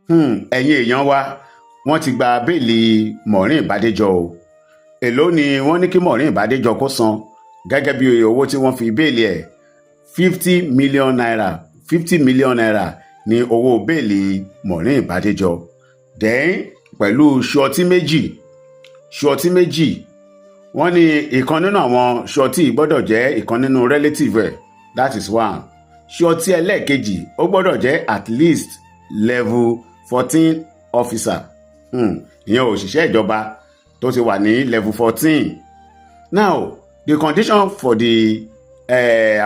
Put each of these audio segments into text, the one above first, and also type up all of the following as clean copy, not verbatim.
ẹ̀yin èèyàn wa wọ́n ti gba béèlì Maureen Badejo o. Èló ni wọ́n ní kí Maureen Badejo kó san gẹ́gẹ́ bí owó tí wọ́n fi béèlì ẹ̀ 50 million naira 50 million naira ní owó béèlì Maureen Badejo. Then pẹ̀lú ṣọtí méjì wọ́n ní ìkan nínú àwọn ṣọtí gbọ́dọ̀ jẹ́ ìkan nínú relative ẹ̀, that is one. Ṣọtí ẹlẹ́ẹ̀kejì ó gbọ́dọ̀ jẹ́ at least level 14 officer, ìyẹn òṣìṣẹ́ ìjọba tó ti wà ní level 14. Now the condition for the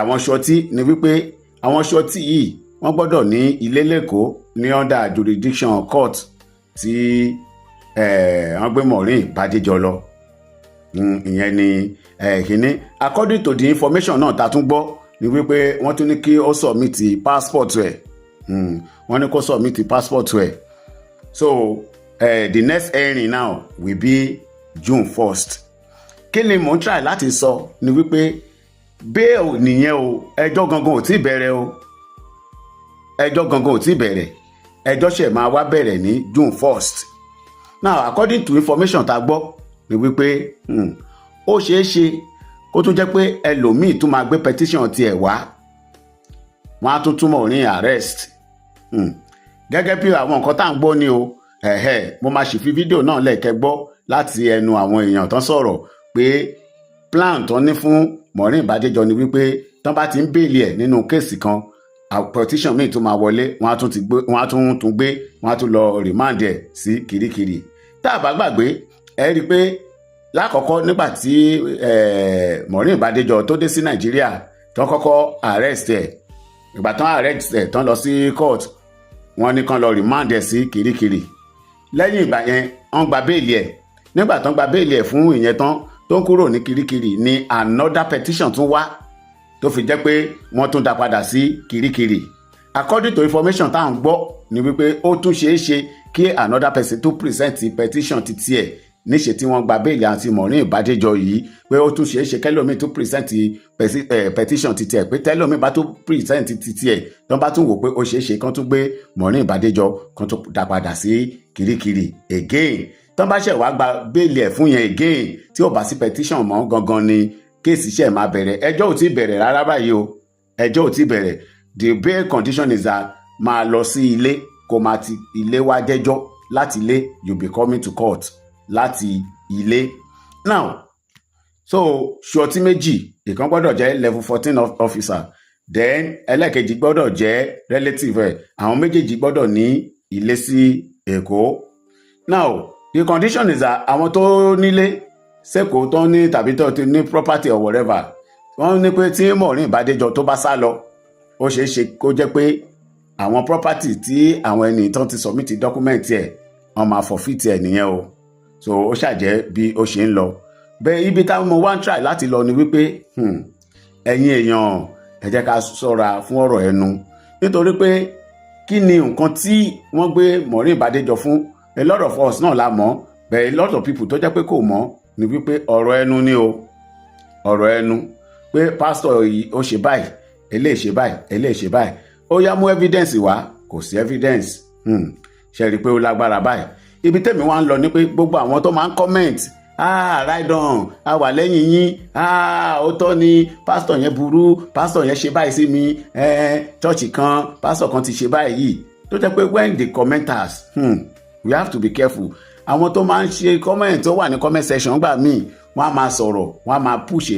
àwọn ṣọtí ni wípé àwọn ṣọtí yìí wọ́n gbọ́dọ̀ ní ilé lẹ́kọ̀ọ́ ní under jurisdiction court tí wọ́n gbé Maureen Badejo lọ. Ìyẹn ni kínní. According to the information náà ta tún gbọ́ ni wípé wọ́n tún ní kí ó submit passport ẹ̀. Wọ́n ní kó submit passport ẹ̀. So the next hearing now will be June 1st. Kí ni mò ń try láti sọ ni wípé bail nìyẹn o, ẹjọ́ gangan ò tí bẹ̀rẹ̀ o. Ẹjọ́ gangan ò tí bẹ̀rẹ̀. Ẹjọ́ ṣẹ̀ máa wá bẹ̀rẹ̀ ní June 1st. Now according to information ta gbọ́ ni wípé ó ṣeé ṣe kó tún jẹ́ pé ẹlòmíì tún máa gbé petition tiẹ̀ wá. Wọ́n á tún túmọ̀ ní arrest. Gẹ́gẹ́ bí àwọn nǹkan tá à ń gbọ́ ni o. Mo máa ṣì fi fídíò náà lẹ́ẹ̀kẹ́ gbọ́ láti ẹnu àwọn èèyàn tán sọ̀rọ̀ pé plan tán ní fún Maureen Badejo ni wípé tán bá ti ń bèèlì ẹ̀ nínú kéèsì kan, petition míì tún máa wọlé, wọ́n á tún lọ remand ẹ̀ sí Kirikiri. Tá a bá gbàgbé ẹ rí i pé lákọ̀ọ́kọ́ nígbà tí Maureen Badejo tó dé sí Nàìjíríà tán kọ́kọ́ arrest ẹ̀, ìgbà tán arrest ẹ̀ tán lọ sí court, wọ́n ní kán lọ remand ẹ̀ sí Kirikiri. Lẹ́yìn ìgbà yẹn wọ́n gba béèlì ẹ̀. Nígbà tán gba béèlì ẹ̀ fún ìyẹn tán tó ń kúrò ní Kirikiri ni another petition tún wá tó fi jẹ́ pé wọ́n tún dá padà sí Kirikiri. According to information tá à ń gbọ́ ni wípé ó tún ṣeé ṣe kí another person tó present petition ti tiẹ̀ níṣe tí wọ́n gba béèlì àti Maureen Badejo yìí, pé ó tún ṣeé ṣe kẹ́lòmíì tó present petition ti tiẹ̀, pé tẹ́lòmíì bá tó present ti tiẹ̀ tán bá tún wò pé ó ṣeé ṣe kán tún gbé Maureen Badejo kán tún dá padà sí Kirikiri again. Tán bá ṣẹ̀ wá gba béèlì ẹ̀ fún yẹn again tí ò bá sí petition mọ́ gangan ni kéèsì ṣẹ̀ máa bẹ̀rẹ̀. Ẹjọ́ ò tí bẹ̀rẹ̀ rárá báyìí o. Ẹjọ́ ò tí bẹ̀rẹ̀. The bail condition is that máa lọ sí ilé kó máa ti ilé wá jẹ́jọ́, láti ilé you be coming to court láti ilé. Now so ṣọtí méjì, ìkan gbọ́dọ̀ jẹ́ level 14 officer, then ẹlẹ́ẹ̀kejì gbọ́dọ̀ jẹ́ relative ẹ̀. Àwọn méjèèjì gbọ́dọ̀ ní ilé sí Èkó. Now the condition is that àwọn tó nílé sẹ́kọ̀ọ́ tó ní tàbí tó ti ní property or whatever, wọ́n ní pé tí Maureen Badejo tó bá sá lọ, ó ṣeé ṣe kó jẹ́ pé àwọn property tí àwọn ẹni tán ti submit document ẹ̀ wọ́n máa forfeit ẹ̀ nìyẹn o. So ó ṣàjẹ́ bí ó ṣe ń lọ. Bẹ́ẹ̀ ibi táwọn ọmọ wa ń try láti lọ ni wípé ẹ̀yin èèyàn ẹ jẹ́ ká ṣọ́ra fún ọ̀rọ̀ ẹnu, nítorí pé kí ni nǹkan tí wọ́n gbé Maureen Badejo fún? A lot of us náà la mọ̀, but a lot of people tó jẹ́ pé kò mọ̀ ni wípé ọ̀rọ̀ ẹnu ni o. Ọ̀rọ̀ ẹnu pé pastor yìí ó ṣe báyìí, eléyìí ṣe báyìí, eléyìí ṣe báyìí. Ó yá mú evidence wá, kò sí evidence. Ṣe rí i pé ó lágbára báyìí. Ibi tèmi wá ń lọ ni pé gbogbo àwọn tó máa ń comment, right on, a wà lẹ́yìn yín, ó tọ́ ni pastor yẹn burú, pastor yẹn ṣe báyìí sí mi, church kan, pastor kan ti ṣe báyìí. Tó jẹ́ pé when the commenters, we have to be careful. Àwọn tó máa ń ṣe comment tó wà ní comment section gbà míì, wọ́n á máa sọ̀rọ̀, wọ́n á máa push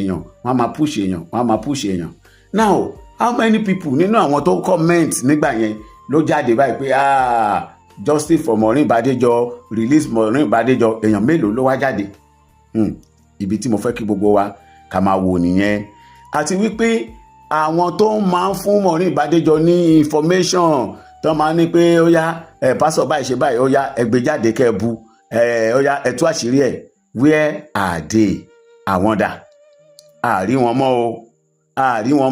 èèyàn. Now how many people nínú àwọn tó comment nígbà yẹn ló jáde báyìí pé justice for Maureen Badejo, release Maureen Badejo? Èèyàn mélòó ló wá jáde? Ibi tí mo fẹ́ kí gbogbo wa ká máa wò nìyẹn. Àti wípé àwọn tó máa ń fún Maureen Badejo ní information tó máa ní pé ó yá pásọ̀ báyìí ṣe báyìí, ó yá ẹ gbé jáde kẹ́ ẹ bu, ó yá ẹ tú àṣírí ẹ̀. Where are they? Àwọn dà? Àrí wọn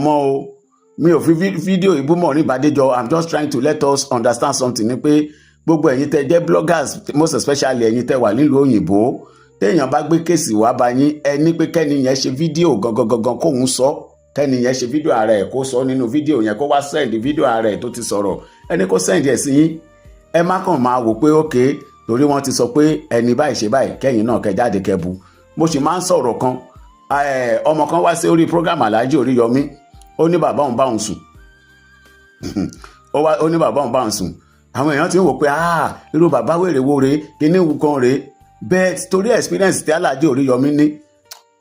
mọ́ o. Mi ò fi fídíò ìbú Maureen Badejo. I'm just trying to let us understand something ni pé gbogbo ẹ̀yin tẹ́ jẹ́ bloggers, most especially ẹ̀yin tẹ́ wà nílùú òyìnbó, téèyàn bá gbé kéèsì wá bá yín, ẹ ní pé kẹ́ni yẹn ṣe fídíò gangan kóhun sọ, kẹ́ni yẹn ṣe fídíò ara ẹ̀ kó sọ nínú fídíò yẹn, kó wá send fídíò ara ẹ̀ tó ti sọ̀rọ̀, ẹni kó send ẹ̀ sí yín. ẹ má kàn máa wò pé ókè torí wọ́n ti sọ pé ẹni báyìí ṣe báyìí kẹ́yìn náà kẹ́ jáde kẹ́ bu. Mo sì máa ń sọ̀rọ̀ kan ọmọ kan wá sí orí program Alhaji Oríyọmí ó ní bàbá òun bá òun sùn ó ní bàbá òun bá òun sùn àwọn èèyàn ti ń wò pé irú bàbá wèrè wo rèé kíní kan rèé bẹ́ẹ̀ torí experience tí Alhaji Oríyọmí ní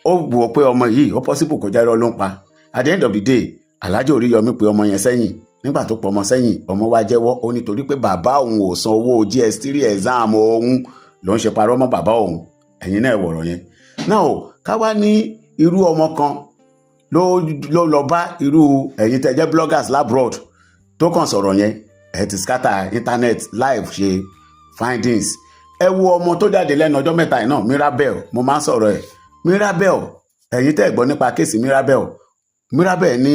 ó wò pé ọmọ yìí ó possible kó jẹ́ irọ́ ló ń pa. At the end of the day Alhaji Oríyọmí pé ọmọ yẹn sẹ́yìn nígbà tó pọ̀ ọmọ sẹ́yìn ọmọ wa jẹ́wọ́ ó nítorí pé bàbá òun ò san owó GS3 exam òun ló ń ṣe parọ́ mọ́ bàbá òun. Ẹ̀yin náà wọ̀rọ̀ yẹn. Now ká wá ní irú ọmọ kan ló lọ bá irú ẹ̀yin tẹ́ jẹ́ bloggers labroad tó kàn sọ̀rọ̀ yẹn ẹ ti scatter internet live ṣe findings. Ẹ wo ọmọ tó jáde lẹ́nu ọjọ́ mẹ́ta yìí náà Mirabel mo máa ń sọ̀rọ̀ ẹ̀ Mirabel ẹ̀yin tẹ́ gbọ́ nípa kéèsì Mirabel ní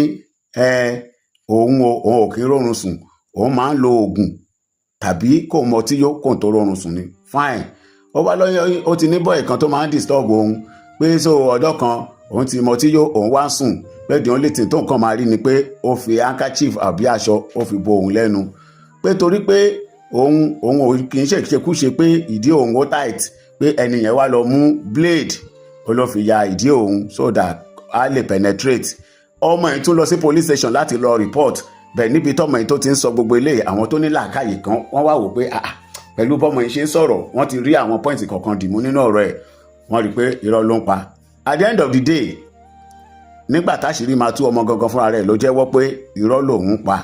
òun ò kí rọrùn sùn òun máa ń lo oògùn tàbí kò mọ tí yóò kò tó rọrùn sùn ni fine. Ó wá lọ́yọ́ ó ti ní bọ́ọ̀ kan tó máa ń disturb òun pé so ọjọ́ kan òun ti mọ tí yóò òun wá sùn pé the only thing tó nǹkan máa rí ni pé ó fi handkerchief àbí aṣọ ó fi bo òun lẹ́nu pé torí pé òun ò kì í ṣèkúṣe pé ìdí òun ó tight pé ẹni yẹn wá lọ mú blade ó lọ fi ya ìdí òun so that a lè penetrate. Ọmọ yìí tún lọ sí police station láti lọ report bẹ́ẹ̀ níbi tọ́mọ yìí tó ti ń sọ gbogbo eléyìí àwọn tó ní làákàyè kan wọ́n wá wò pé pẹ̀lú bọ́mọ yìí ṣe ń sọ̀rọ̀ wọ́n ti rí àwọn pọ́ìntì kọ̀ọ̀kan dìmú nínú ọ̀rọ̀ ẹ̀ wọ́n rí pé irọ́ ló ń pa. At the end of the day nígbà táṣìírí máa tú ọmọ gangan fúnra rẹ̀ ló jẹ́wọ́ pé irọ́ lòun pa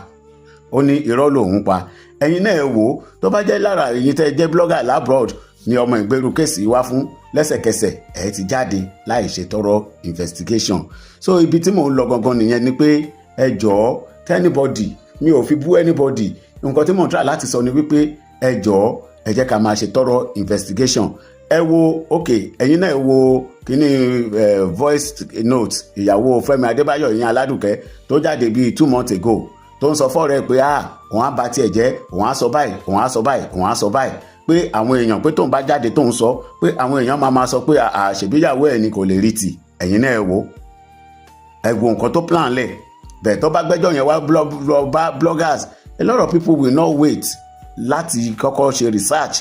ó ní irọ́ lòun pa. Ẹ̀yin náà ẹ wò tó bá jẹ́ lára ẹ̀yin tẹ́ jẹ́ blogger labroad ni ọmọ ìgbèrú kéèsì wá fún lẹ́sẹ̀kẹsẹ̀ ẹ̀ ti jáde láì ṣe thorough investigation. So ibi tí mò ń lọ gangan nìyẹn ni pé ẹ jọ̀ọ́ anybody mi ò fi bú anybody nǹkan tí mò ń try láti sọ ni wípé ẹ jọ̀ọ́ ẹ jẹ́ ká máa ṣe thorough investigation. Ẹ wo ẹ̀yin náà ẹ wo kíní voice note ìyàwó Fẹ́mi Adébáyọ̀ ìyẹn Aládùkẹ́ tó jáde bíi 2 months ago tó ń sọ fọ́ọ̀rẹ́ pé òun á bà tiẹ̀ jẹ́ òun á sọ báyìí òun á sọ báyìí òun á sọ báyìí pé àwọn èèyàn pé tóun bá jáde tóun sọ pé àwọn èèyàn máa sọ pé àṣebíyàwó ẹ̀ ni kò lè rí tì. Ẹ̀yin náà ẹ wo nǹkan tó plan lẹ̀ bẹ́ẹ̀ tó bá gbẹ́jọ́ yẹn wá bá bloggers a lot of people will not wait láti kọ́kọ́ ṣe research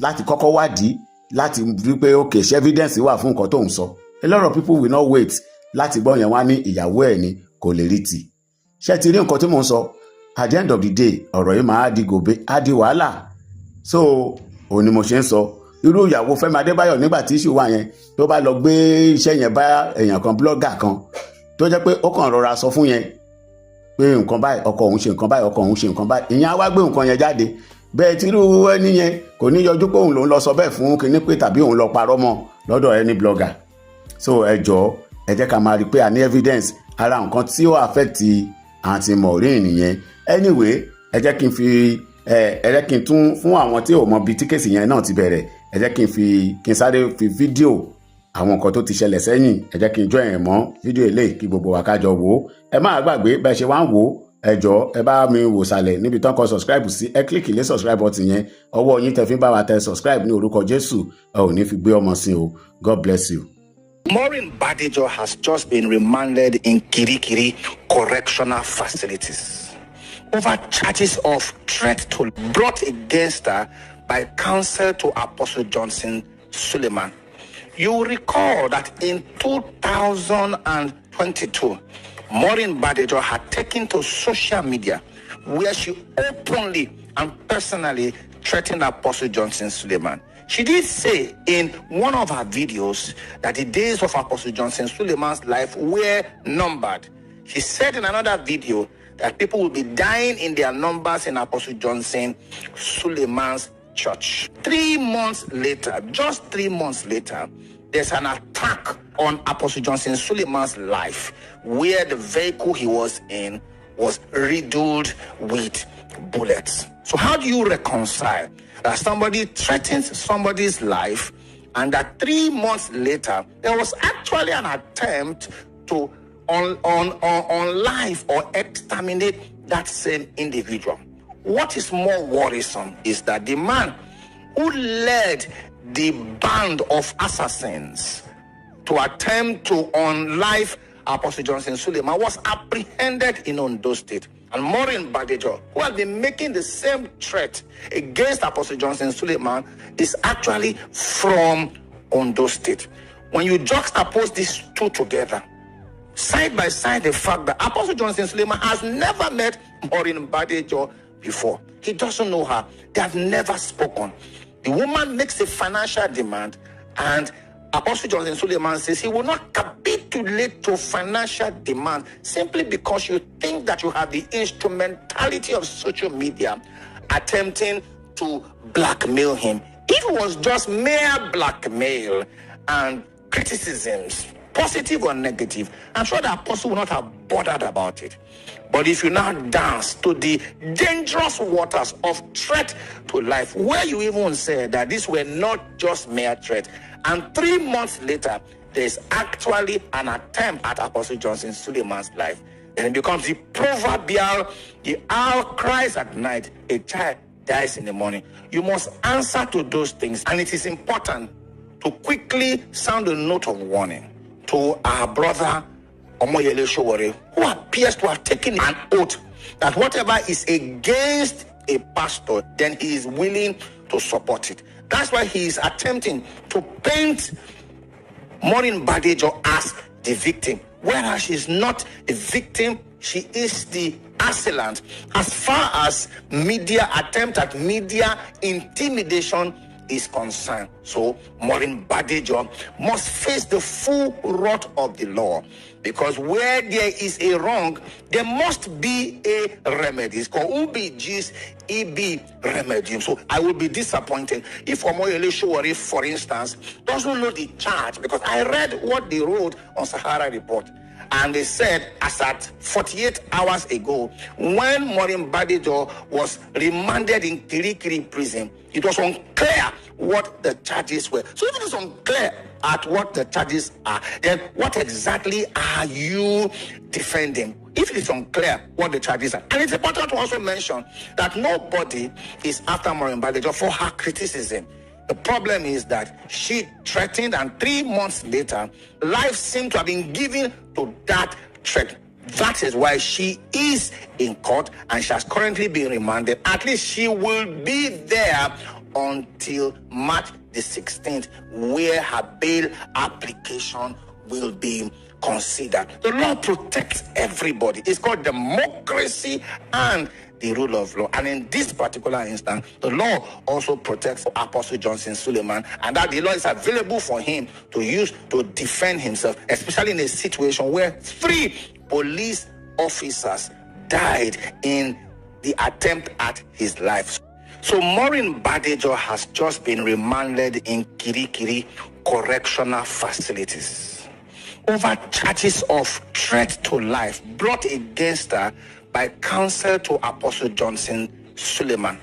láti kọ́kọ́ wádìí láti rí pé ṣé evidence wà fún nǹkan tó ń sọ. A lot of people will not wait láti gbọ́ yẹn wá ní ìyàwó ẹ̀ ni kò lè rí tì. Ṣé ti rí nǹkan tí mò ń sọ? At the end of the day ọ̀rọ̀ yìí máa di gòbé á di wàhálà. So òun ni mo ṣe ń sọ irú ìyàwó Fẹ́mi Adébáyọ̀ nígbà tí ìṣù wà yẹn tó bá lọ gbé iṣẹ́ yẹn bá èèyàn kan blogger kan tó jẹ́ pé ó kàn rọra sọ fún yẹn pé nǹkan báyìí ọkọ òun ṣe nǹkan báyìí ọkọ òun ṣe nǹkan báyìí ìyẹn á wá gbé nǹkan yẹn jáde bẹ́ẹ̀ tí irú ẹni yẹn kò ní yọjú pé òun lòún lọ sọ bẹ́ẹ̀ fún kinní pé tàbí òun lọ parọ́ mọ́ lọ́dọ̀ ẹni blogger. So ẹ jọ̀ọ́ ẹ jẹ́ ká máa rí pé a ní evidence ara nǹkan tí ó affect àǹtí Maureen nìyẹn. Anyway ẹ jẹ́ kí n fi ẹ jẹ́ kí n tún fún àwọn tí ò mọ bí tí kéèsì yẹn náà ti bẹ̀rẹ̀ ẹ jẹ́ kí n sáré fi fídíò àwọn nǹkan tó ti ṣẹlẹ̀ sẹ́yìn ẹ jẹ́ kí n jọ ẹ̀ mọ́ fídíò eléyìí kí gbogbo wa ká jọ wò ó. Ẹ má gbàgbé bẹ́ẹ̀ ṣe wá ń wò ó ẹ jọ̀ọ́ ẹ bá mi wò sàlẹ̀ níbi tán kọ subscribe sí ẹ kílíkì lé subscribe button yẹn ọwọ́ yín tẹ́ fi ń bá wa tẹ subscribe ní orúkọ Jésù ẹ ò ní fi gbé ọmọ sí o. God bless you. Maureen Badejo has just been remanded in Kirikiri Correctional Facilities over charges of threat to brought against her by counsel to Apostle Johnson Suleiman. You will recall that in 2022, Maureen Badejo had taken to social media where she openly and personally threatened Apostle Johnson Suleiman. She did say in one of her videos that the days of Apostle Johnson Suleiman's life were numbered. She said in another video that people will be dying in their numbers in Apostle Johnson Suleiman's church. 3 months later, just 3 months later, there's an attack on Apostle Johnson Suleiman's life where the vehicle he was in was riddled with bullets. So how do you reconcile that somebody threatens somebody's life and that 3 months later there was actually an attempt to unlife or exterminate that same individual? What is more worrisome is that the man who led the band of assassins to attempt to unlife Apostle Johnson Suleiman was apprehended in Ondo State. And Maureen Badejo, who has been making the same threat against Apostle Johnson Suleiman, is actually from Ondo State. When you juxtapose these two together, side by side, the fact that Apostle Johnson Suleiman has never met Maureen Badejo before. He doesn't know her. They have never spoken. The woman makes a financial demand, and Apostle Johnson Suleiman says he will not capitulate to financial demand simply because you think that you have the instrumentality of social media attempting to blackmail him. If it was just mere blackmail and criticisms, positive or negative, I'm sure the apostle would not have bothered about it. But if you now dance to the dangerous waters of threat to life, where you even said that these were not just mere threat, and 3 months later, there's actually an attempt at Apostle Johnson Suleiman's life, then it becomes the proverbial, the owl cries at night, a child dies in the morning. You must answer to those things, and it is important to quickly sound a note of warning to our brother Omoyele Sowore, who appears to have taken an oath that whatever is against a pastor, then he is willing to support it. That's why he is attempting to paint Maureen Badejo as the victim, whereas she's not a victim, she is the assailant. As far as media attempt at media intimidation is concerned, so Maureen Badejo must face the full wrath of the law, because where there is a wrong, there must be a remedy. It's called UBG's EB remedy. So I will be disappointed if Omoyele Sowore, for instance, doesn't know the charge, because I read what they wrote on Sahara Report. And they said, as at 48 hours ago, when Maureen Badejo was remanded in Kirikiri prison, it was unclear what the charges were. So if it is unclear at what the charges are, then what exactly are you defending? If it is unclear what the charges are. And it's important to also mention that nobody is after Maureen Badejo for her criticism. The problem is that she threatened, and 3 months later, life seemed to have been given to that threat. That is why she is in court, and she has currently been remanded. At least she will be there until March the 16th, where her bail application will be considered. The law protects everybody. It's called democracy and the rule of law. And in this particular instance, the law also protects Apostle Johnson Suleiman, and that the law is available for him to use to defend himself, especially in a situation where 3 police officers died in the attempt at his life. So Maureen Badejo has just been remanded in Kirikiri Correctional Facilities over charges of threat to life brought against her by counsel to Apostle Johnson Suleiman.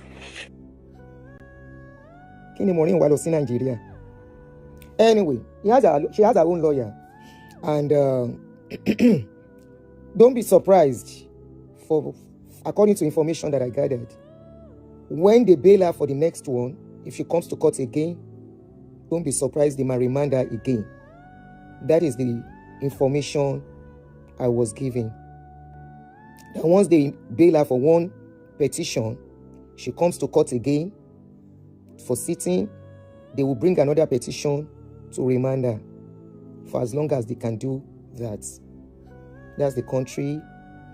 Kini Maureen wá lọ sí Nigeria. Anyway, she has her own lawyer, and don't be surprised, according to information that I gathered, when they bail her for the next one, if she comes to court again, don't be surprised they might remand her again. That is the information I was given. That once they bail her for one petition, she comes to court again for sitting, they will bring another petition to remand her for as long as they can do that. That's the country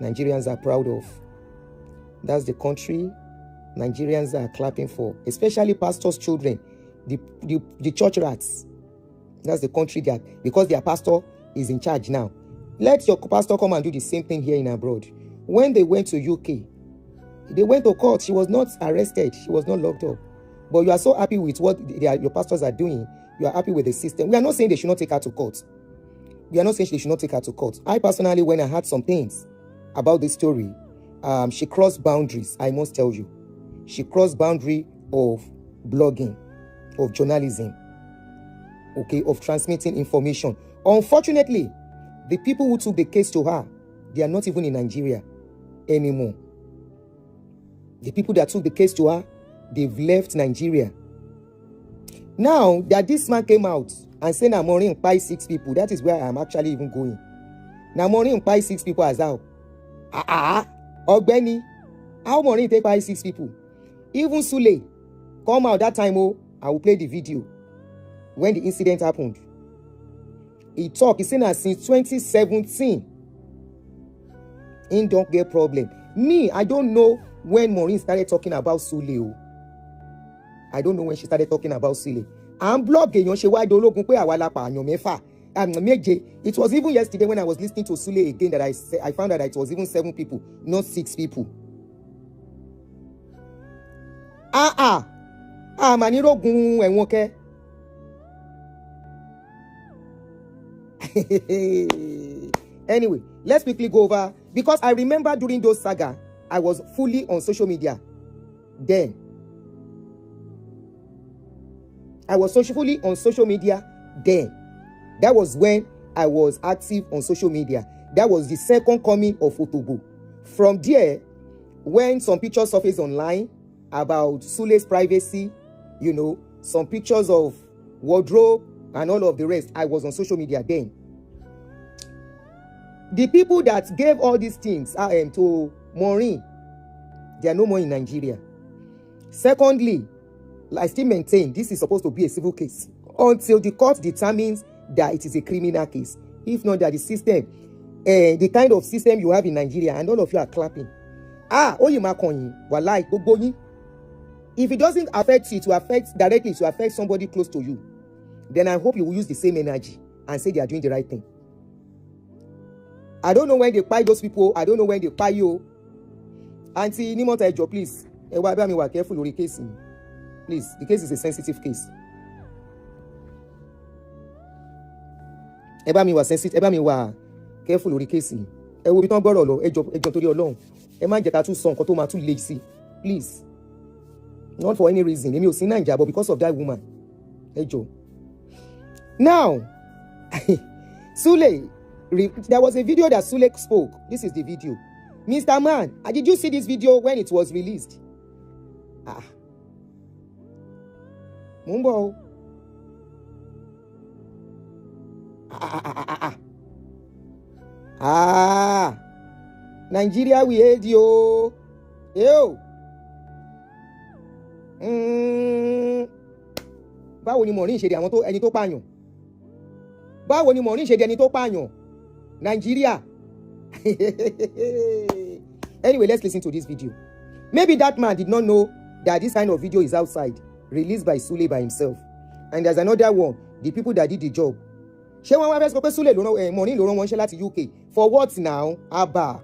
Nigerians are proud of. That's the country Nigerians are clapping for, especially pastors' children, the church rats. That's the country that, because their pastor is in charge now. Let your pastor come and do the same thing here in abroad. When they went to UK, they went to court. She was not arrested. She was not locked up. But you are so happy with what your pastors are doing. You are happy with the system. We are not saying they should not take her to court. We are not saying they should not take her to court. I personally, when I heard some things about this story, she crossed boundaries, I must tell you. She crossed boundary of blogging, of journalism, okay, of transmitting information. Unfortunately, the people who took the case to her, they are not even in Nigeria anymore. The people that took the case to her, they've left Nigeria. Now that this man came out and said, "Now Maureen buy 6 people," that is where I am actually even going. Now Maureen buy 6 people as how? Ogbeni, how Maureen take by 6 people? Even Sule come out that time. Oh, I will play the video when the incident happened. He talk. He said that since 2017, he don't get problem. Me, I don't know when Maureen started talking about Sule. I don't know when she started talking about Sule. I'm blogging. It was even yesterday when I was listening to Sule again that I found out that it was even 7 people, not 6 people. Maniro gun and woke. Anyway, let's quickly go over, because I remember during those saga, I was fully on social media. Then I was fully on social media then. That was when I was active on social media. That was the second coming of Otobo. From there, when some pictures surfaced online about Sule's privacy, you know, some pictures of wardrobe and all of the rest, I was on social media then. The people that gave all these things to Maureen, they are no more in Nigeria. Secondly, I still maintain this is supposed to be a civil case until the court determines that it is a criminal case. If not, that the system, the kind of system you have in Nigeria, and all of you are clapping. If it doesn't affect you, to affect directly, to affect somebody close to you, then I hope you will use the same energy and say they are doing the right thing. I don't know when they buy those people. I don't know when they buy you. Auntie Nimota Ejo, please. Be careful with the case. Please, the case is a sensitive case. Careful with the case. Please. Not for any reason. But because of that woman. Now, Sule, there was a video that Sule spoke. This is the video. Mr. Man, did you see this video when it was released? Mumbo. Nigeria, we hate you. Yo. Báwo ni Maureen ṣe di àwọn tó ẹni tó pààyàn? Báwo ni Maureen ṣe di ẹni tó pààyàn? Nigeria. Anyway, let's listen to this video. Maybe that man did not know that this kind of video is outside, released by Sule by himself. And there's another one, the people that did the job. Ṣé wọ́n wá fẹ́ sọ pé Sule ló rán Maureen ló rán wọn ṣe láti UK? For what now? Abba.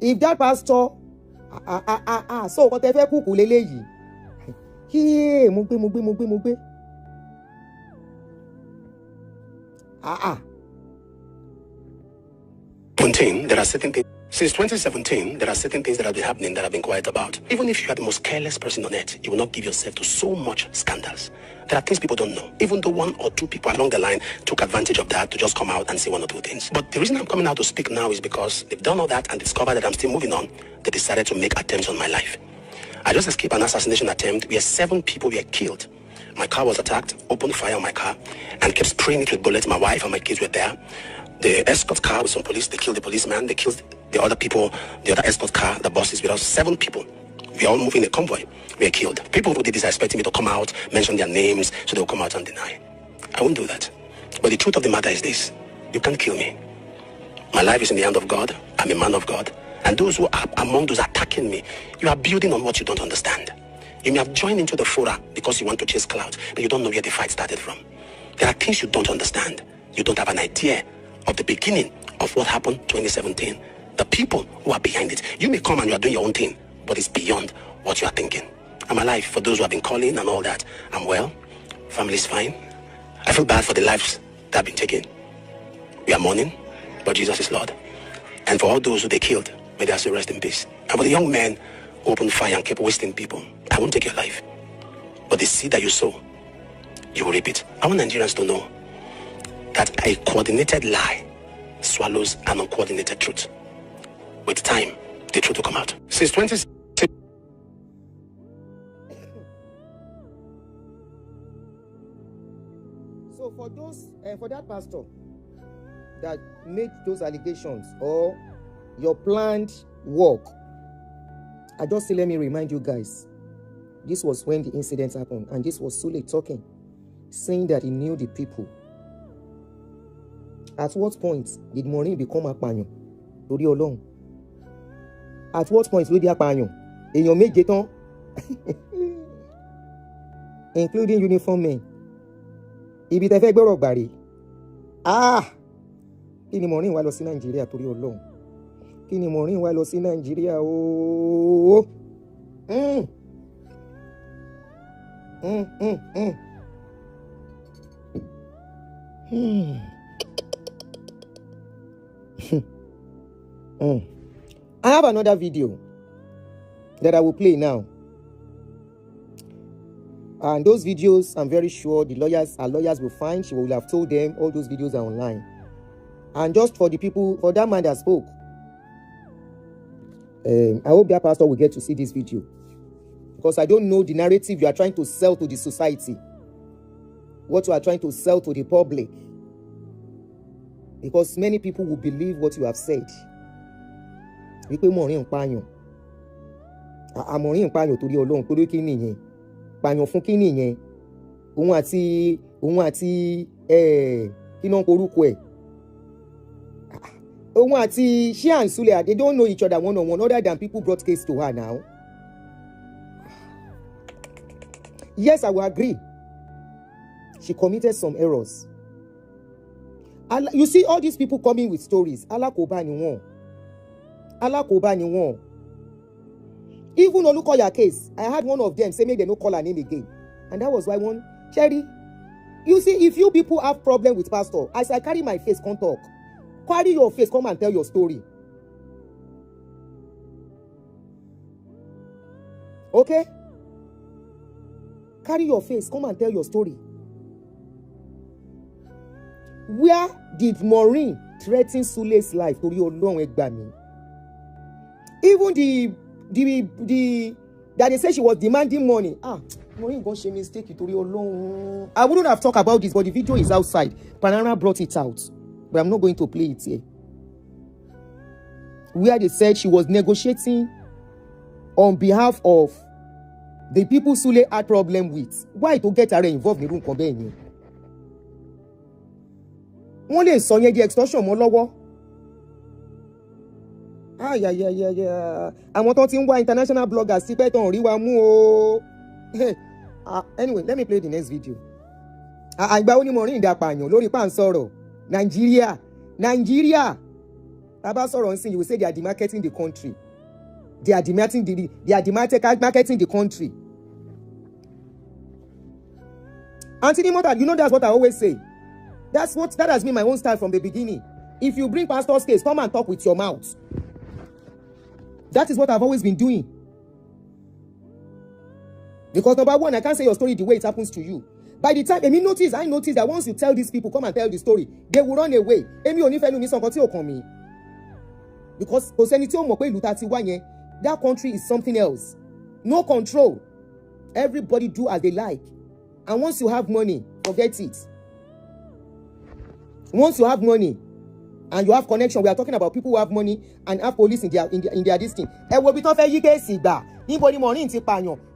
If that pastor, so what if kuku leleyi? Mo gbé. There are certain things. Since 2017, there are certain things that have been happening that I've been quiet about. Even if you are the most careless person on earth, you will not give yourself to so much scandals. There are things people don't know. Even though 1 or 2 people along the line took advantage of that to just come out and say 1 or 2 things. But the reason I'm coming out to speak now is because they've done all that and discovered that I'm still moving on. They decided to make attempts on my life. I just escaped an assassination attempt where 7 people were killed. My car was attacked, opened fire on my car, and kept spraying it with bullets. My wife and my kids were there. The escort car with some police, they killed the policeman, they killed the other people, the other escort car, the buses with us, 7 people. We are all moving a convoy. We are killed. People who did this are expecting me to come out, mention their names, so they'll come out and deny. I won't do that. But the truth of the matter is this: you can't kill me. My life is in the hand of God. I'm a man of God. And those who are among those attacking me, you are building on what you don't understand. You may have joined into the fora because you want to chase clouds, but you don't know where the fight started from. There are things you don't understand. You don't have an idea of the beginning of what happened 2017. The people who are behind it. You may come and you are doing your own thing, but it's beyond what you are thinking. I'm alive for those who have been calling and all that. I'm well. Family's fine. I feel bad for the lives that have been taken. We are mourning, but Jesus is Lord. And for all those who they killed, may they also rest in peace. And for the young men who opened fire and kept wasting people, I won't take your life. But the seed that you sow, you will reap it. I want Nigerians to know that a coordinated lie swallows an uncoordinated truth. With time, the truth will come out. Since 2016. So for those, for that pastor that made those allegations or your planned work. I just say, let me remind you guys, this was when the incident happened, and this was Sule talking, saying that he knew the people. At what point did Maureen become apààyàn? Torí Ọlọ́run. At what point ló di apààyàn? Èèyàn méje tán, including uniform men. Ibi tẹ́ fẹ́ gbọ́rọ̀ gbàrí. Kí ni Maureen wá lọ sí Nàìjíríà torí Ọlọ́run? Kí ni Maureen wá lọ sí Nàìjíríà ooo? I have another video that I will play now. And those videos, I'm very sure our lawyers will find. She will have told them all those videos are online. And just for the people, for that man that spoke, I hope that pastor will get to see this video. Because I don't know the narrative you are trying to sell to the society. What you are trying to sell to the public. Because many people will believe what you have said. Wípé Maureen pààyàn. Maureen pààyàn torí Ọlọ́run, torí kí nìyẹn? Pààyàn fún kí nìyẹn? Òun àti kí náà korúkọ ẹ̀. Òun àti she and Sule, they don't know each other one-on-one other than people brought case to her now. Yes, I will agree. She committed some errors. You see all these people coming with stories. Allah kò bá ni wọ́n. Allah kò bá ni wọ́n. Even Olukoya case, I had one of them say make them no call her name again. And that was why one, Sherry, you see, if you people have problem with pastor, as I carry my face, come talk. Carry your face, come and tell your story. Okay? Carry your face, come and tell your story. Where did Maureen threaten Sule's life? Torí Ọlọ́run ẹ gbà mí. Even the that they say she was demanding money. Maureen gon ṣe mistake torí Ọlọ́run. I wouldn't have talked about this, but the video is outside. Panara brought it out, but I'm not going to play it here. Where they said she was negotiating on behalf of the people Sule had problem with. Why to get her involved in room kan bẹ́ẹ̀ yẹn? Wọ́n lè sọ yẹn di extortion mọ́ lọ́wọ́. Àwọn tó ti ń wá international bloggers sí pé tó ń rí wa mú o. Anyway, let me play the next video. Àgbà ó ní Maureen dapàyàn lórí pàǹsọ̀rọ̀. Nigeria. Bàbá sọ̀rọ̀ nsìn, you will say they are demarketing the country. They are demarketing the country. Anthony Mother, you know that's what I always say. That has been my own style from the beginning. If you bring pastor's case, come and talk with your mouth. That is what I've always been doing. Because number one, I can't say your story the way it happens to you. By the time I notice that once you tell these people, come and tell the story, they will run away. Because that country is something else. No control. Everybody do as they like. And once you have money, forget it. Once you have money and you have connection, we are talking about people who have money and have police in their distance.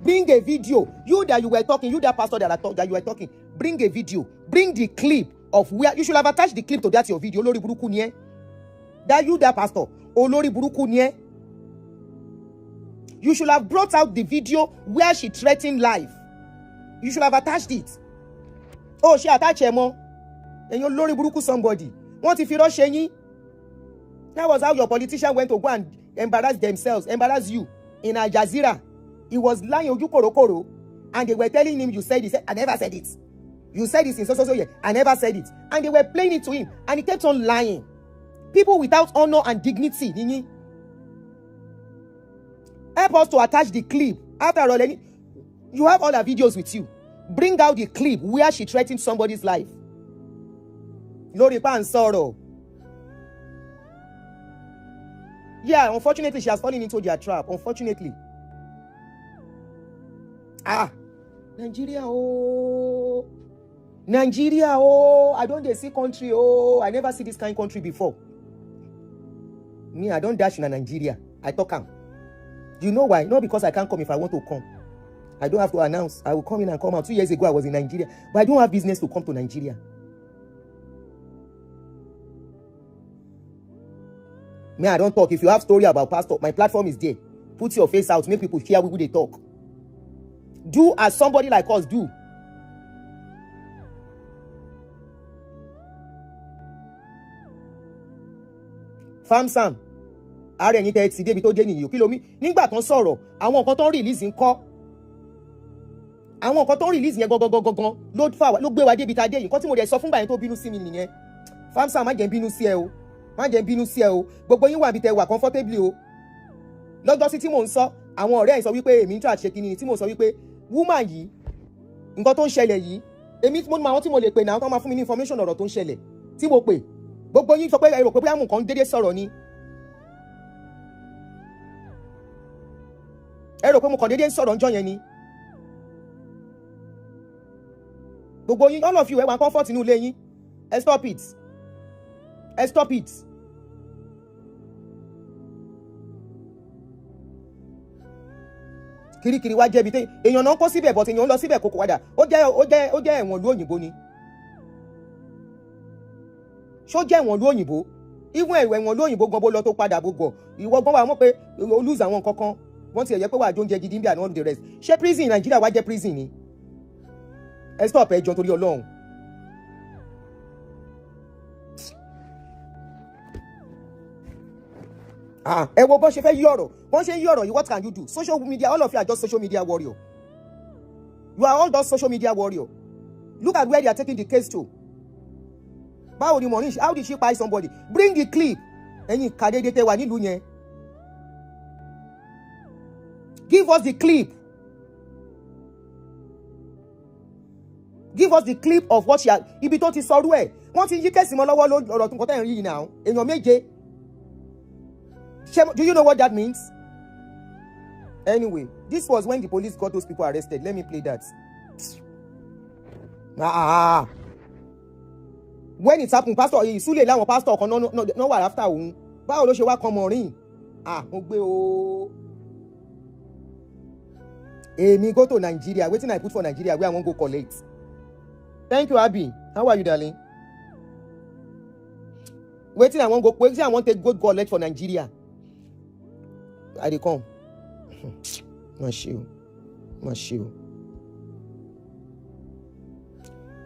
Bring a video. You that you were talking, you that pastor that you were talking, bring a video. Bring the clip of where you should have attached the clip to that your video. Olori buruku ni e. That you that pastor. Olori buruku ni e. You should have brought out the video where she threatened life. You should have attached it. Oh, she attached Emo. And you're Lori Buruku somebody. What if you don't share? That was how your politician went to go and embarrass you in Al Jazeera. He was lying on you koro, and they were telling him you said it. I never said it. You said it in so yeah. I never said it. And they were playing it to him, and he kept on lying. People without honor and dignity. Help us to attach the clip. After all, you have all the videos with you. Bring out the clip where she threatened somebody's life. Lori pa and sorrow. Yeah, unfortunately, she has fallen into their trap. Unfortunately. Nigeria, oh. Nigeria, oh, I don't see country, oh, I never see this kind of country before. Me, I don't dash in Nigeria. I talk am. Do you know why? Not because I can't come if I want to come. I don't have to announce. I will come in and come out. 2 years ago, I was in Nigeria. But I don't have business to come to Nigeria. Me, I don't talk. If you have story about pastor, my platform is there. Put your face out. Make people hear who they talk. Do as somebody like us do. Farm Sam. Ààrẹ yín tẹ́ ti débi tó dé nìyí kí ló mí nígbà tán sọ̀rọ̀ àwọn nǹkan tó ń release ńkọ́ àwọn nǹkan tó ń release yẹn gangan ló gbé wa débi tá dé yìí nǹkan tí mo dẹ̀ sọ fúngbà yẹn tó bínú sí mi nìyẹn. Farm Sam má jẹ́ bínú sí ẹ o má jẹ́ bínú sí ẹ o gbogbo yín wà bí tẹ wà comfortably o lọ́jọ́ sí tí mò ń sọ àwọn ọ̀rẹ́ ẹ̀ sọ wípé èmi ń try ṣe kíni tí mo sọ wípé woman yìí nǹkan tó ń ṣẹlẹ̀ yìí èmi mo mọ àwọn tí mo lè pè náà tó máa fún mi ní information ọ̀rọ̀ tó ń ṣẹlẹ̀ tí mo pè gbogbo yín sọ pé èrò pé bóyá mò ń kàn déédéé sọ̀rọ̀ ni ẹ rò pé mo kàn déédéé sọ̀rọ̀ ńjọ́ yẹn ni gbogbo yín all of you ẹ wà comfort inú ilé yín ẹ stop it ẹ stop it kirikiri wá jẹ́bi tẹ́ èèyàn náà kó síbẹ̀ but èèyàn ń lọ síbẹ̀ kókó padà ó jẹ́ ẹ̀wọ̀n ìlú òyìnbó ni ṣó jẹ́ ẹ̀wọ̀n ìlú òyìnbó even ẹ̀wọ̀n ìlú òyìnbó gan bó lọ tó padà gbogbo ìwọ gan wà mọ̀ pé o lose àwọn kankan wọ́n ti ẹ̀yẹ pé wà á jóúnjẹ gidi bí and all the rest ṣé prison Nàìjíríà wá jẹ́ prison ni ẹ stop ẹ jọ torí Ọlọ́run. Ẹ wo bó ṣe fẹ́ yí ọ̀rọ̀ bó ṣe yí ọ̀rọ̀ yìí what can you do? Social media, all of you are just social media warrior. You are all just social media warrior. Look at where they are taking the case to. Báwo ni Maureen, how did she buy somebody? Bring the clip. Ẹ̀yin kàdédé tẹ wà nílùú yẹn. Give us the clip. Give us the clip of what she had. Ibi tó ti sọrú ẹ̀. Wọ́n ti yí kẹ́sì mọ́ lọ́wọ́ lọ́rọ̀ tó ń kọ́ tẹ̀ ń rí yìí náà. Èèyàn méje. Do you know what that means? Anyway, this was when the police got those people arrested. Let me play that. When it happened, Pastor Sule láwọn pastor kan no wà after òun. Báwo ló ṣe wá kan Maureen? Mo gbé o. Èmi go to Nigeria. Wetin I put for Nigeria where I wan go collect. Thank you, Abi. How are you, darling? Wetin I wan take go collect for Nigeria. I dey come. Mashiu.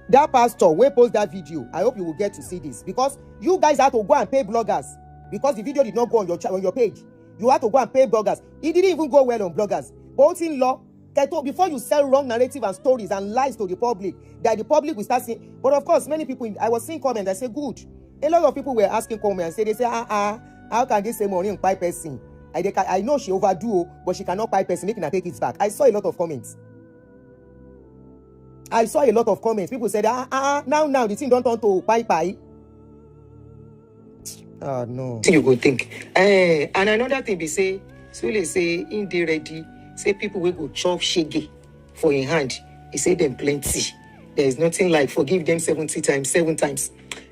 That pastor wey post that video, I hope you will get to see this because you guys had to go and pay bloggers because the video did not go on your page. You had to go and pay bloggers. It didn't even go well on bloggers. Both in law, before you sell wrong narrative and stories and lies to the public, that the public will start seeing. But of course, many people, I was seeing comments, I say good. A lot of people were asking comments, they say, how can they say Maureen buy person? I know she overdo, but she cannot buy person, making her take it back. I saw a lot of comments. People said, now the thing don't turn to pie. No. You go think. And another thing be say, Sule say, in they ready, say people will go chop shege for in hand. He say them plenty. There is nothing like forgive them 7 times.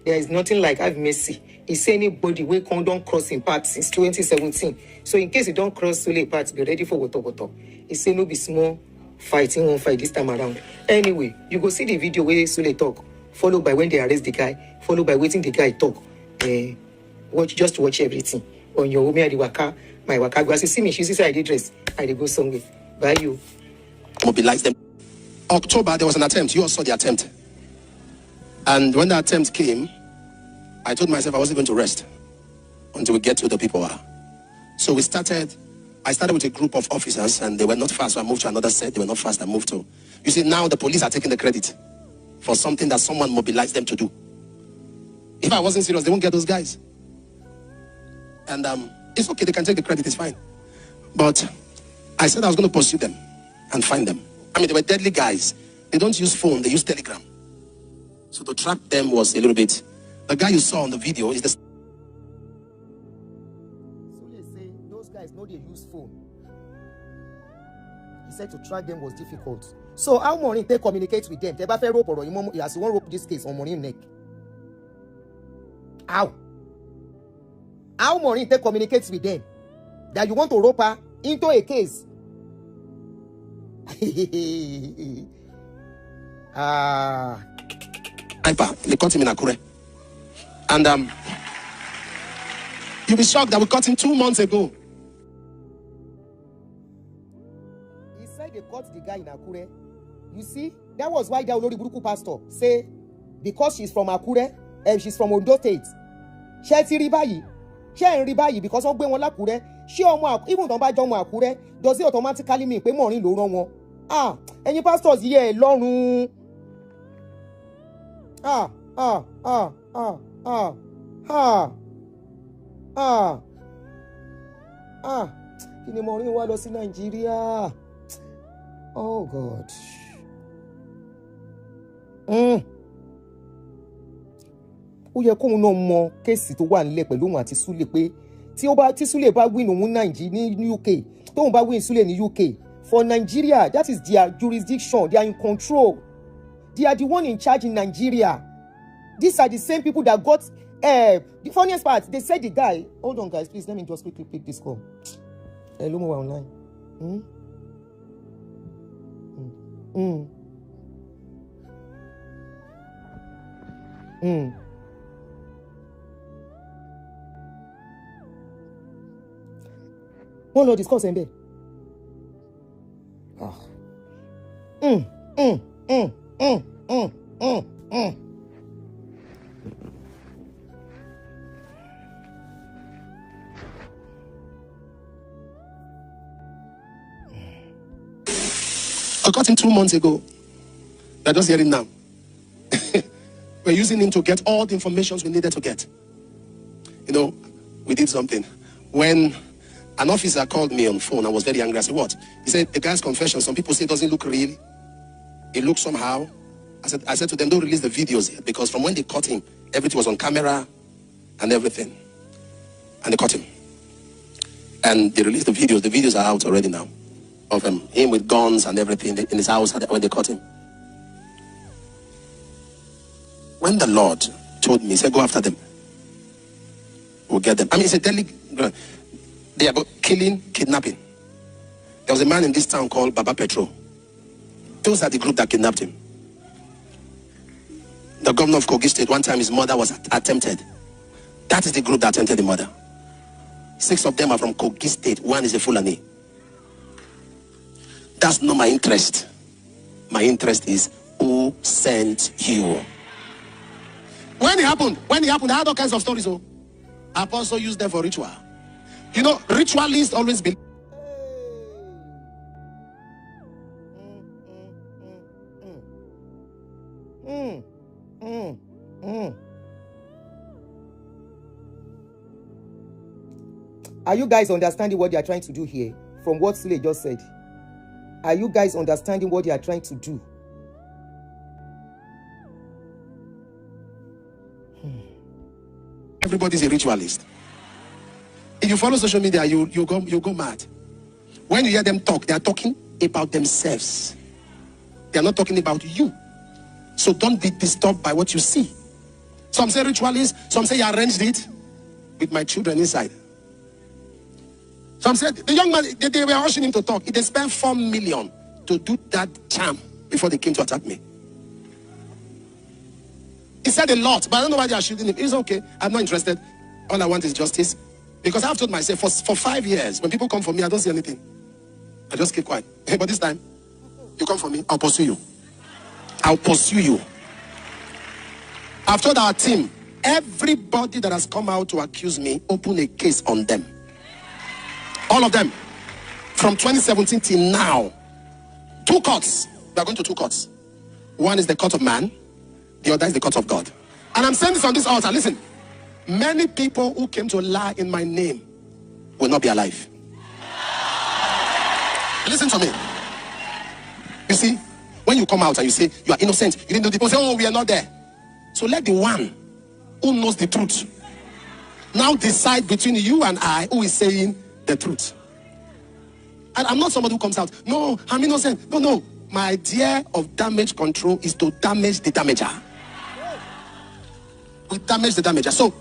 There is nothing like have mercy. He say anybody will come don't cross in part since 2017. So in case you don't cross Sule part, be ready for water. He say no be small fighting won't fight this time around. Anyway, you go see the video where Sule talk, followed by when they arrest the guy, followed by waiting the guy talk. Watch everything. On your home, my waka. As you see me, she says I did dress. I did go somewhere. Bye you. Mobilize them. October, there was an attempt. You all saw the attempt. And when the attempt came, I told myself I wasn't going to rest until we get to the people are. So I started with a group of officers and they were not fast. So I moved to another set. They were not fast. I moved to. You see, now the police are taking the credit for something that someone mobilized them to do. If I wasn't serious, they won't get those guys. And it's okay. They can take the credit. It's fine. But I said I was going to pursue them and find them. I mean, they were deadly guys. They don't use phone. They use Telegram. So to track them was a little bit. The guy you saw on the video is the. So they say those guys know they use phone. He said to track them was difficult. So how Maureen take communicate with them? They bá fẹ́ rope ọ̀rọ̀ yìí mọ́, as you wan rope this case on Maureen neck. How Maureen take communicate with them that you want to rope her into a case? They caught him in Akure. And you'll be shocked that we caught him 2 months ago. He said they caught the guy in Akure. You see, that was why the Olori Buruku pastor say because she's from Akure and she's from Ondo State. Ṣé ti rí báyìí? Ṣé ń rí báyìí because wọ́n gbé wọn l'Ákúrẹ́? Ṣé ọmọ even tó bá jọ ọmọ Àkúrẹ́, does it automatically mean pé Maureen ló rán wọn? Ẹ̀yin pastors yìí ẹ lọ́rùn. Kí ni Maureen wá lọ sí Nàìjíríà? Oh God. Ó yẹ kóun náà mọ kéèsì tó wà nílẹ̀ pẹ̀lú òun àti Súlè pé tí Súlè bá win òun Nàìjíríà ní UK, tóun bá win Súlè ní UK, for Nigeria, that is their jurisdiction. They are in control. They are the one in charge in Nigeria. These are the same people that got the funniest part. They said the guy. Hold on, guys, please. Let me just quickly pick this call. Hello, we're online. Wọ́n lọ discuss ẹ̀ ń bẹ̀. I got him 2 months ago. They're just hearing now. We're using him to get all the information we needed to get. You know, we did something. When an officer called me on phone, I was very angry. I said, what? He said, the guy's confession, some people say it doesn't look real. It looks somehow. I said to them, don't release the videos yet, because from when they caught him, everything was on camera and everything. And they caught him. And they released the videos. The videos are out already now of him with guns and everything in his house when they caught him. When the Lord told me, he said, go after them. We'll get them. I mean, it's a deadly. They are about killing, kidnapping. There was a man in this town called Baba Petro. Those are the group that kidnapped him. The governor of Kogi State, one time his mother was attempted. That is the group that attempted the mother. 6 of them are from Kogi State. 1 is a Fulani. That's not my interest. My interest is who sent you. When it happened, I had all kinds of stories. So Apostle used them for ritual. You know, ritualists always believe. Are you guys understanding what they are trying to do here? From what Sule just said. Are you guys understanding what they are trying to do? Everybody's a ritualist. If you follow social media, you go mad. When you hear them talk, they are talking about themselves. They are not talking about you. So don't be disturbed by what you see. Some say ritualist, some say you arranged it with my children inside. Some said the young man, they were rushing him to talk. They spent 4 million to do that charm before they came to attack me. He said a lot, but I don't know why they are shooting him. It's okay. I'm not interested. All I want is justice. Because I've told myself for 5 years, when people come for me, I don't see anything. I just keep quiet. But this time, you come for me, I'll pursue you. I'll pursue you. I've told our team, everybody that has come out to accuse me, open a case on them. All of them. From 2017 till now. 2 courts. We are going to 2 courts. One is the court of man. The other is the court of God. And I'm saying this on this altar. Listen. Many people who came to lie in my name will not be alive. Listen to me. You see, when you come out and you say you are innocent, you didn't do the people say, oh, we are not there. So let the one who knows the truth now decide between you and I who is saying the truth. And I'm not somebody who comes out, no, I'm innocent. No. my idea of damage control is to damage the damager. We damage the damager. So,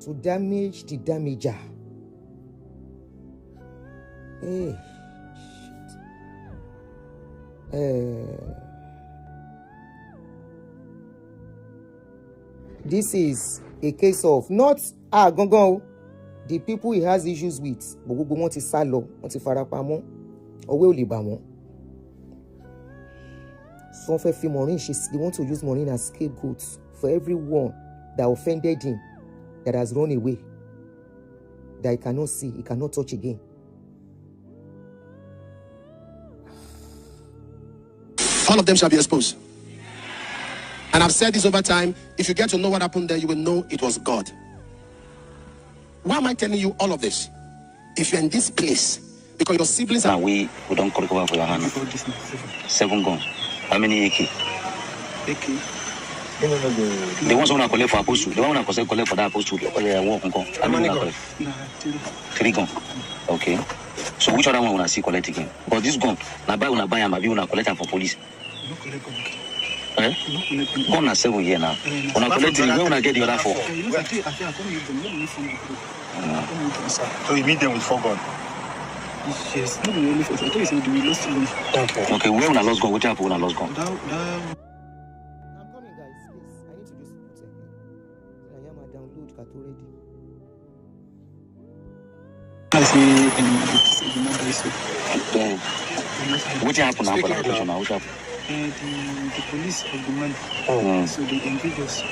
to damage the damager. Hey, this is a case of not gangan the people he has issues with, but gbogbo wọn ti sá lọ, wọn ti farapamọ́, ọwọ́ ò lè bà wọ́n. So wọ́n fẹ́ fi Maureen they want to use Maureen as scapegoat for everyone that offended him, that has run away, that he cannot see, he cannot touch again. all of them shall be exposed. And I've said this over time. If you get to know what happened there, you will know it was God. Why am I telling you all of this? If you're in this place, because your siblings are... we don't come over for your hand. 7 guns. How many AK? AK? The ones who want to collect for apostle. The one who want to collect for that apostle. How many guns? 3 guns. Okay. So which other one will I see collect again? Because this gun, na buy and maybe una collect them for police. Gun na 7 years now. Una collect it, where una get the other 4? So you meet them with 4 guns? Yes, not only for. I thought you said we lost 1. Okay, where una lost gun? What happened when I lost gun? I'm coming, guys. Please, I need to just put it. I am a download cat already. I say, the mother is what happened now? What happened? The police of the man. So they engage us.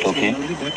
Okay. So